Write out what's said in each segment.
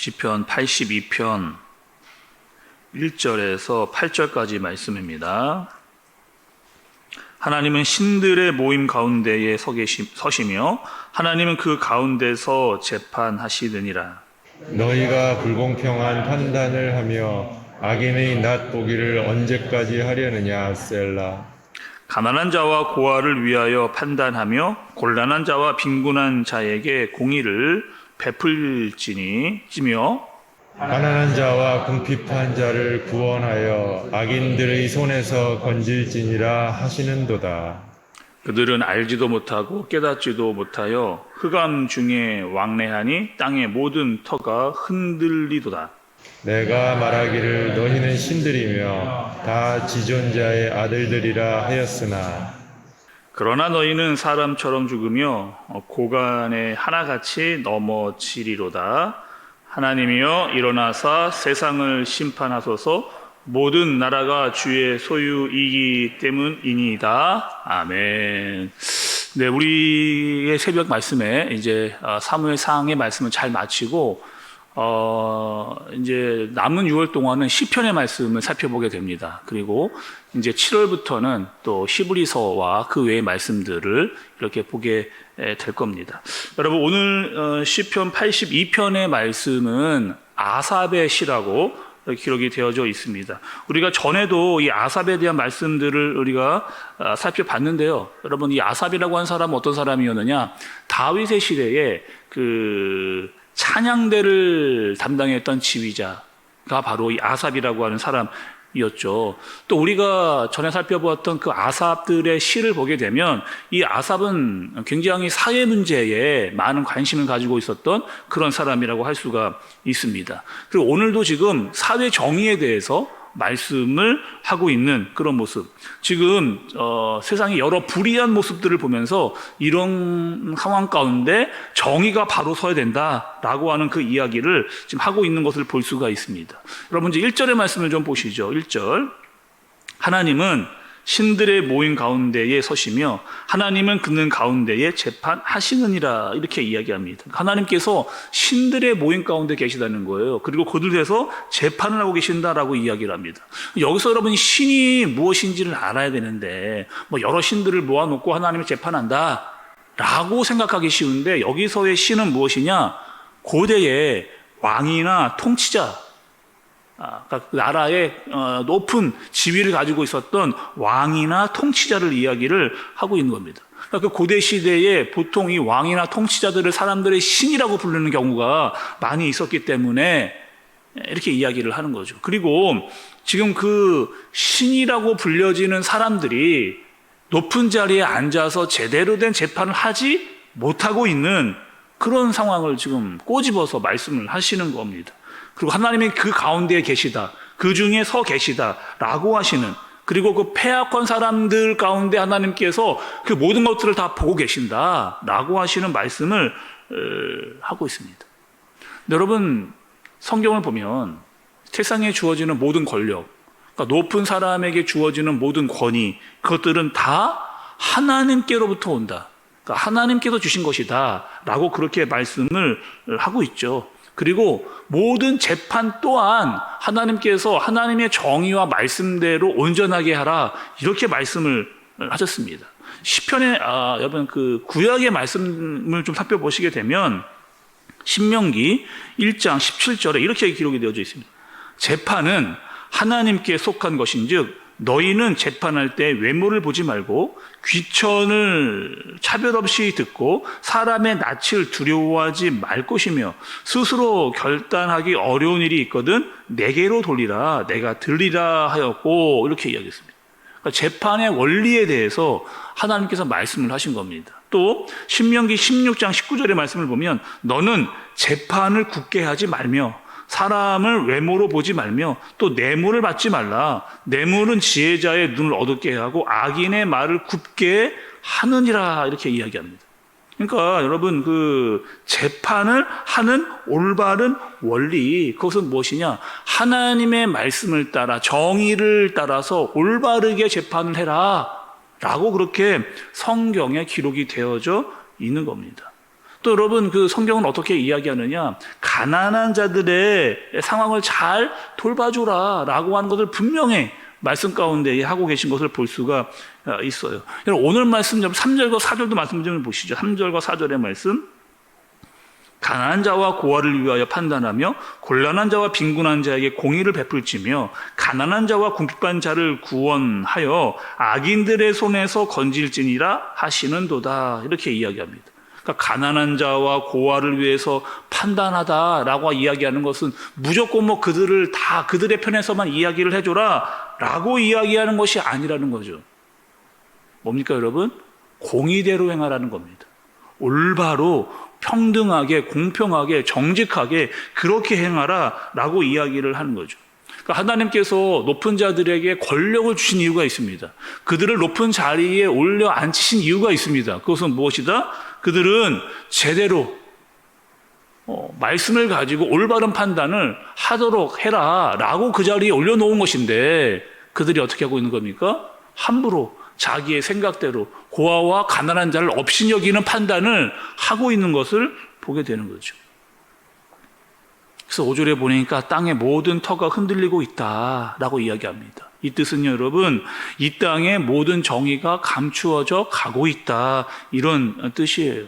시편 82편 1절에서 8절까지 말씀입니다. 하나님은 신들의 모임 가운데에 서시며 하나님은 그 가운데서 재판하시느니라. 너희가 불공평한 판단을 하며 악인의 낫 보기를 언제까지 하려느냐. 셀라. 가난한 자와 고아를 위하여 판단하며 곤란한 자와 빈곤한 자에게 공의를 베풀지며 가난한 자와 궁핍한 자를 구원하여 악인들의 손에서 건질지니라 하시는도다. 그들은 알지도 못하고 깨닫지도 못하여 흑암 중에 왕래하니 땅의 모든 터가 흔들리도다. 내가 말하기를 너희는 신들이며 다 지존자의 아들들이라 하였으나 그러나 너희는 사람처럼 죽으며 고간에 하나같이 넘어지리로다. 하나님이여 일어나사 세상을 심판하소서. 모든 나라가 주의 소유이기 때문이니이다. 아멘. 네, 우리의 새벽 말씀에 이제 사무엘상의 말씀을 잘 마치고 이제 남은 6월 동안은 시편의 말씀을 살펴보게 됩니다. 그리고 이제 7월부터는 또 히브리서와 그 외의 말씀들을 이렇게 보게 될 겁니다. 여러분, 오늘 시편 82편의 말씀은 아삽의 시라고 기록이 되어져 있습니다. 우리가 전에도 이 아삽에 대한 말씀들을 우리가 살펴봤는데요. 여러분, 이 아삽이라고 하는 사람은 어떤 사람이었느냐? 다윗의 시대에 그 찬양대를 담당했던 지휘자가 바로 이 아삽이라고 하는 사람이었죠. 또 우리가 전에 살펴보았던 그 아삽들의 시를 보게 되면 이 아삽은 굉장히 사회 문제에 많은 관심을 가지고 있었던 그런 사람이라고 할 수가 있습니다. 그리고 오늘도 지금 사회 정의에 대해서 말씀을 하고 있는 그런 모습. 지금 세상의 여러 불의한 모습들을 보면서 이런 상황 가운데 정의가 바로 서야 된다라고 하는 그 이야기를 지금 하고 있는 것을 볼 수가 있습니다. 여러분, 이제 1절의 말씀을 좀 보시죠. 1절. 하나님은 신들의 모임 가운데에 서시며 하나님은 그는 가운데에 재판하시느니라, 이렇게 이야기합니다. 하나님께서 신들의 모임 가운데 계시다는 거예요. 그리고 그들에서 재판을 하고 계신다라고 이야기를 합니다. 여기서 여러분이 신이 무엇인지를 알아야 되는데 여러 신들을 모아놓고 하나님이 재판한다 라고 생각하기 쉬운데, 여기서의 신은 무엇이냐? 고대의 왕이나 통치자, 그러니까 나라의 높은 지위를 가지고 있었던 왕이나 통치자를 이야기를 하고 있는 겁니다. 그러니까 그 고대 시대에 보통 이 왕이나 통치자들을 사람들의 신이라고 부르는 경우가 많이 있었기 때문에 이렇게 이야기를 하는 거죠. 그리고 지금 그 신이라고 불려지는 사람들이 높은 자리에 앉아서 제대로 된 재판을 하지 못하고 있는 그런 상황을 지금 꼬집어서 말씀을 하시는 겁니다. 그리고 하나님이 그 가운데에 계시다, 그 중에 서 계시다라고 하시는, 그리고 그 패악한 사람들 가운데 하나님께서 그 모든 것들을 다 보고 계신다라고 하시는 말씀을 하고 있습니다. 여러분, 성경을 보면 세상에 주어지는 모든 권력, 그러니까 높은 사람에게 주어지는 모든 권위, 그것들은 다 하나님께로부터 온다, 그러니까 하나님께서 주신 것이다 라고 그렇게 말씀을 하고 있죠. 그리고 모든 재판 또한 하나님께서 하나님의 정의와 말씀대로 온전하게 하라, 이렇게 말씀을 하셨습니다. 시편의 여러분 그 구약의 말씀을 좀 살펴보시게 되면 신명기 1장 17절에 이렇게 기록이 되어져 있습니다. 재판은 하나님께 속한 것인즉 너희는 재판할 때 외모를 보지 말고 귀천을 차별 없이 듣고 사람의 낯을 두려워하지 말 것이며 스스로 결단하기 어려운 일이 있거든 내게로 돌리라, 내가 들리라 하였고, 이렇게 이야기했습니다. 그러니까 재판의 원리에 대해서 하나님께서 말씀을 하신 겁니다. 또 신명기 16장 19절의 말씀을 보면 너는 재판을 굳게 하지 말며 사람을 외모로 보지 말며 또 뇌물을 받지 말라. 뇌물은 지혜자의 눈을 어둡게 하고 악인의 말을 굽게 하느니라, 이렇게 이야기합니다. 그러니까 여러분, 그 재판을 하는 올바른 원리, 그것은 무엇이냐? 하나님의 말씀을 따라 정의를 따라서 올바르게 재판을 해라 라고 그렇게 성경에 기록이 되어져 있는 겁니다. 또 여러분 그 성경은 어떻게 이야기하느냐? 가난한 자들의 상황을 잘 돌봐주라 라고 하는 것을 분명히 말씀 가운데 하고 계신 것을 볼 수가 있어요. 오늘 말씀 3절과 4절도 말씀 좀 보시죠. 3절과 4절의 말씀. 가난한 자와 고아를 위하여 판단하며 곤란한 자와 빈곤한 자에게 공의를 베풀지며 가난한 자와 궁핍한 자를 구원하여 악인들의 손에서 건질지니라 하시는도다. 이렇게 이야기합니다. 그러니까 가난한 자와 고아를 위해서 판단하다라고 이야기하는 것은 무조건 뭐 그들을 다 그들의 편에서만 이야기를 해줘라라고 이야기하는 것이 아니라는 거죠. 뭡니까 여러분? 공의대로 행하라는 겁니다. 올바로 평등하게 공평하게 정직하게 그렇게 행하라라고 이야기를 하는 거죠. 그러니까 하나님께서 높은 자들에게 권력을 주신 이유가 있습니다. 그들을 높은 자리에 올려 앉히신 이유가 있습니다. 그것은 무엇이다? 그들은 제대로 말씀을 가지고 올바른 판단을 하도록 해라라고 그 자리에 올려놓은 것인데 그들이 어떻게 하고 있는 겁니까? 함부로 자기의 생각대로 고아와 가난한 자를 없이 여기는 판단을 하고 있는 것을 보게 되는 거죠. 그래서 5절에 보니까 땅의 모든 터가 흔들리고 있다라고 이야기합니다. 이 뜻은 여러분, 이 땅의 모든 정의가 감추어져 가고 있다 이런 뜻이에요.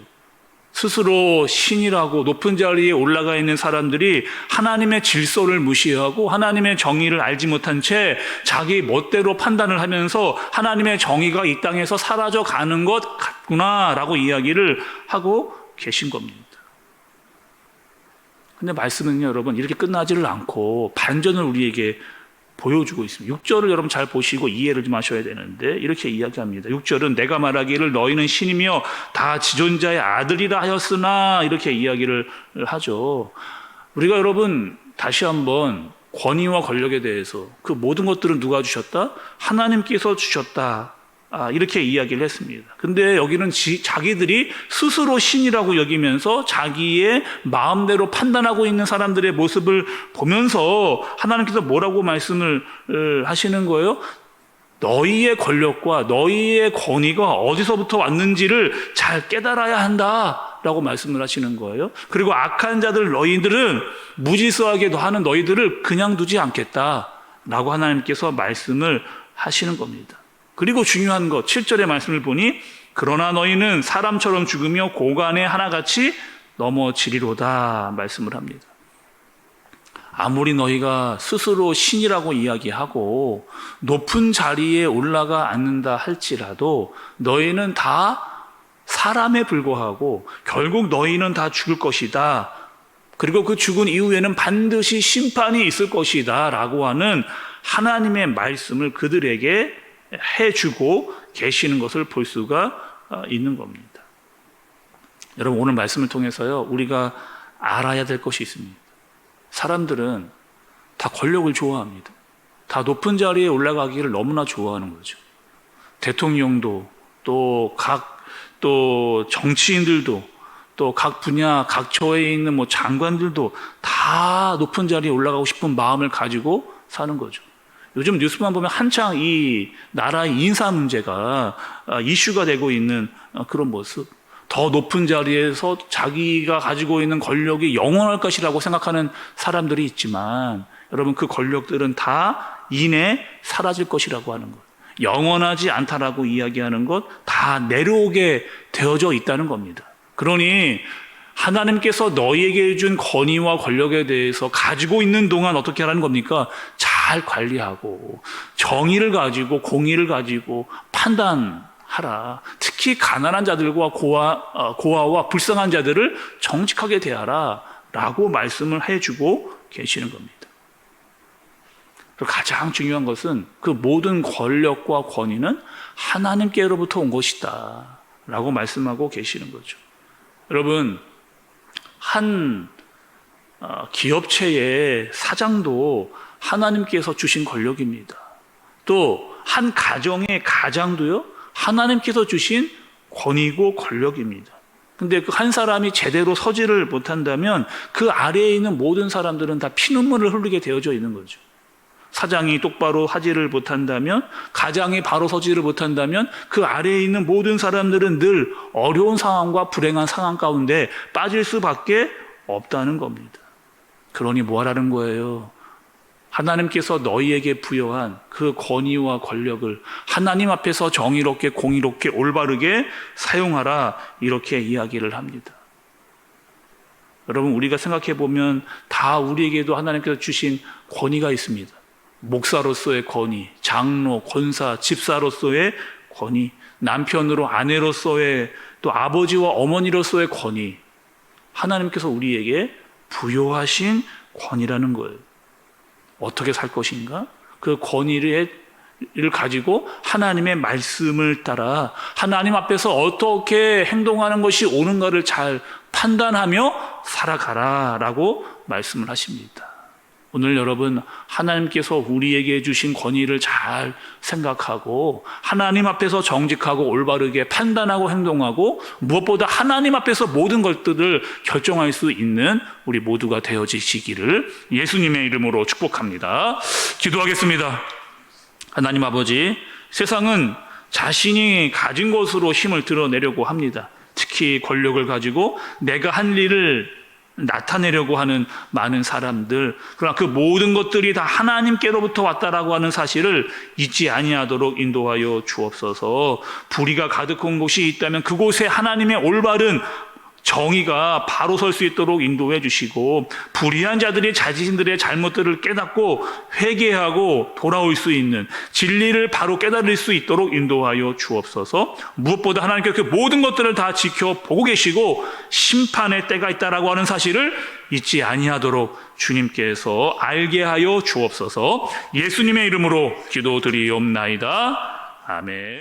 스스로 신이라고 높은 자리에 올라가 있는 사람들이 하나님의 질서를 무시하고 하나님의 정의를 알지 못한 채 자기 멋대로 판단을 하면서 하나님의 정의가 이 땅에서 사라져 가는 것 같구나라고 이야기를 하고 계신 겁니다. 근데 말씀은요, 여러분, 이렇게 끝나지를 않고 반전을 우리에게 보여주고 있습니다. 6절을 여러분 잘 보시고 이해를 좀 하셔야 되는데 이렇게 이야기합니다. 6절은 내가 말하기를 너희는 신이며 다 지존자의 아들이라 하였으나 이렇게 이야기를 하죠. 우리가 여러분 다시 한번 권위와 권력에 대해서 그 모든 것들은 누가 주셨다? 하나님께서 주셨다. 이렇게 이야기를 했습니다. 근데 여기는 자기들이 스스로 신이라고 여기면서 자기의 마음대로 판단하고 있는 사람들의 모습을 보면서 하나님께서 뭐라고 말씀을 하시는 거예요? 너희의 권력과 너희의 권위가 어디서부터 왔는지를 잘 깨달아야 한다라고 말씀을 하시는 거예요. 그리고 악한 자들 너희들은 무질서하게 하는 너희들을 그냥 두지 않겠다라고 하나님께서 말씀을 하시는 겁니다. 그리고 중요한 것 7절의 말씀을 보니 그러나 너희는 사람처럼 죽으며 고관에 하나같이 넘어지리로다 말씀을 합니다. 아무리 너희가 스스로 신이라고 이야기하고 높은 자리에 올라가 앉는다 할지라도 너희는 다 사람에 불과하고 결국 너희는 다 죽을 것이다. 그리고 그 죽은 이후에는 반드시 심판이 있을 것이다 라고 하는 하나님의 말씀을 그들에게 해주고 계시는 것을 볼 수가 있는 겁니다. 여러분 오늘 말씀을 통해서요 우리가 알아야 될 것이 있습니다. 사람들은 다 권력을 좋아합니다. 다 높은 자리에 올라가기를 너무나 좋아하는 거죠. 대통령도 또 정치인들도 또 각 분야 각 처에 있는 장관들도 다 높은 자리에 올라가고 싶은 마음을 가지고 사는 거죠. 요즘 뉴스만 보면 한창 이 나라의 인사 문제가 이슈가 되고 있는 그런 모습. 더 높은 자리에서 자기가 가지고 있는 권력이 영원할 것이라고 생각하는 사람들이 있지만 여러분 그 권력들은 다 이내 사라질 것이라고 하는 것. 영원하지 않다라고 이야기하는 것 다 내려오게 되어져 있다는 겁니다. 그러니 하나님께서 너희에게 준 권위와 권력에 대해서 가지고 있는 동안 어떻게 하라는 겁니까? 잘 관리하고 정의를 가지고 공의를 가지고 판단하라. 특히 가난한 자들과 고아와 불쌍한 자들을 정직하게 대하라 라고 말씀을 해주고 계시는 겁니다. 그리고 가장 중요한 것은 그 모든 권력과 권위는 하나님께로부터 온 것이다 라고 말씀하고 계시는 거죠. 여러분 한 기업체의 사장도 하나님께서 주신 권력입니다. 또 한 가정의 가장도요 하나님께서 주신 권위고 권력입니다. 근데 그 한 사람이 제대로 서지를 못한다면 그 아래에 있는 모든 사람들은 다 피눈물을 흘리게 되어져 있는 거죠. 사장이 똑바로 하지를 못한다면, 가장이 바로 서지를 못한다면 그 아래에 있는 모든 사람들은 늘 어려운 상황과 불행한 상황 가운데 빠질 수밖에 없다는 겁니다. 그러니 뭐 하라는 거예요? 하나님께서 너희에게 부여한 그 권위와 권력을 하나님 앞에서 정의롭게, 공의롭게, 올바르게 사용하라, 이렇게 이야기를 합니다. 여러분, 우리가 생각해 보면 다 우리에게도 하나님께서 주신 권위가 있습니다. 목사로서의 권위, 장로, 권사, 집사로서의 권위, 남편으로 아내로서의, 또 아버지와 어머니로서의 권위, 하나님께서 우리에게 부여하신 권위라는 거예요. 어떻게 살 것인가? 그 권위를 가지고 하나님의 말씀을 따라 하나님 앞에서 어떻게 행동하는 것이 옳은가를 잘 판단하며 살아가라라고 말씀을 하십니다. 오늘 여러분, 하나님께서 우리에게 주신 권위를 잘 생각하고 하나님 앞에서 정직하고 올바르게 판단하고 행동하고 무엇보다 하나님 앞에서 모든 것들을 결정할 수 있는 우리 모두가 되어지시기를 예수님의 이름으로 축복합니다. 기도하겠습니다. 하나님 아버지, 세상은 자신이 가진 것으로 힘을 드러내려고 합니다. 특히 권력을 가지고 내가 한 일을 나타내려고 하는 많은 사람들, 그러나 그 모든 것들이 다 하나님께로부터 왔다라고 하는 사실을 잊지 아니하도록 인도하여 주옵소서. 불의가 가득한 곳이 있다면 그곳에 하나님의 올바른 정의가 바로 설 수 있도록 인도해 주시고, 불의한 자들이 자신들의 잘못들을 깨닫고 회개하고 돌아올 수 있는 진리를 바로 깨달을 수 있도록 인도하여 주옵소서. 무엇보다 하나님께서 그 모든 것들을 다 지켜보고 계시고 심판의 때가 있다라고 하는 사실을 잊지 아니하도록 주님께서 알게 하여 주옵소서. 예수님의 이름으로 기도드리옵나이다. 아멘.